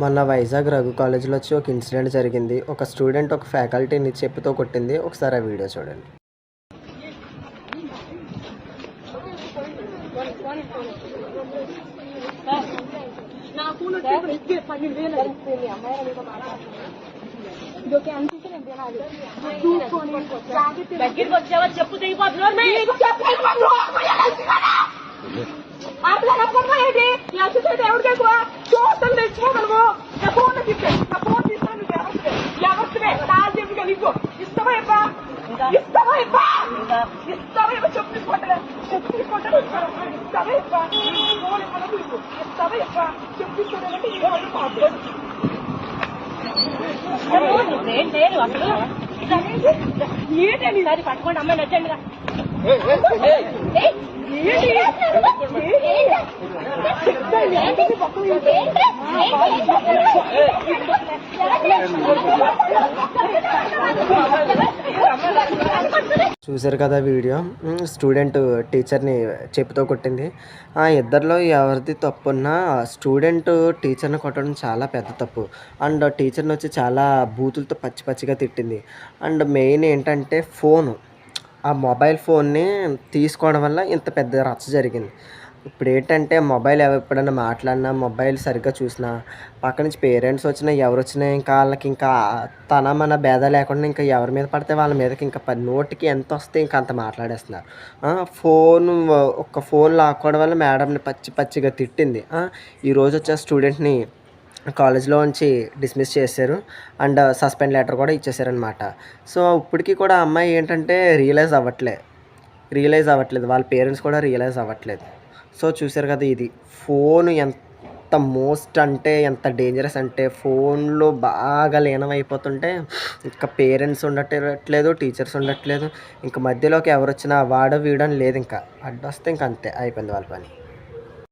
మొన్న వైజాగ్ రఘు కాలేజ్లో వచ్చి ఒక ఇన్సిడెంట్ జరిగింది. ఒక స్టూడెంట్ ఒక ఫ్యాకల్టీని చెప్పుతో కొట్టింది. ఒకసారి ఆ వీడియో చూడండి. దగ్గరికి వచ్చేవారు చెప్పు తెగిపోతున్నారు. ఎవరికి ఎక్కువ చూస్తాను తెచ్చుకో మనము నా ఫోన్ తిప్పాను. నా ఫోన్ తీస్తాను ఎవరివే నా చెప్పి కలిగో ఇస్తావా ఇవ్వా ఇస్తావా ఇవ్వా ఇస్తావా ఇవ్వ చెప్పు తీసుకుంటా చెప్పు తీసుకుంటాను ఇస్తావా ఇవ్వా ఫోన్ ఇవ్వను ఇస్తావా ఇవ్వా చెప్పు తీసుకోవాలంటే ఇవ్వాలి మాట్లాడు నేను అసలు ఏంటండి సరి పట్టుకోండి అమ్మాయి నచ్చండిగా చూశారు కదా వీడియో. స్టూడెంట్ టీచర్ని చెప్పుతో కొట్టింది. ఆ ఇద్దరిలో ఎవరిది తప్పున్నా స్టూడెంట్ టీచర్ని కొట్టడం చాలా పెద్ద తప్పు. అండ్ టీచర్ని వచ్చి చాలా బూతులతో పచ్చి పచ్చిగా తిట్టింది. అండ్ మెయిన్ ఏంటంటే ఆ మొబైల్ ఫోన్ని తీసుకోవడం వల్ల ఇంత పెద్ద రచ్చ జరిగింది. ఇప్పుడు ఏంటంటే మొబైల్ ఎప్పుడైనా మాట్లాడినా మొబైల్ సరిగ్గా చూసినా పక్క నుంచి పేరెంట్స్ వచ్చినా ఎవరు వచ్చినా ఇంకా వాళ్ళకి ఇంకా తన మన భేద లేకుండా ఇంకా ఎవరి మీద పడితే వాళ్ళ మీదకి ఇంకా నోటికి ఎంత వస్తే ఇంకా అంత మాట్లాడేస్తున్నారు. ఒక్క ఫోన్ లాక్కోవడం వల్ల మేడంని పచ్చి పచ్చిగా తిట్టింది. ఈరోజు వచ్చే స్టూడెంట్ని కాలేజ్లో నుంచి డిస్మిస్ చేశారు. అండ్ సస్పెండ్ లెటర్ కూడా ఇచ్చేసారనమాట. సో ఇప్పటికీ కూడా అమ్మాయి ఏంటంటే రియలైజ్ అవ్వట్లేదు. వాళ్ళ పేరెంట్స్ కూడా రియలైజ్ అవ్వట్లేదు. సో చూశారు కదా, ఇది ఫోన్ ఎంత డేంజరస్ అంటే ఫోన్లో బాగా లీనమైపోతుంటే ఇంకా పేరెంట్స్ ఉండట్లేదు, టీచర్స్ ఉండట్లేదు. ఇంకా మధ్యలోకి ఎవరు వచ్చినా వాడో వీడని లేదు. ఇంకా అడ్డొస్తే ఇంక అంతే అయిపోయింది వాళ్ళ పని.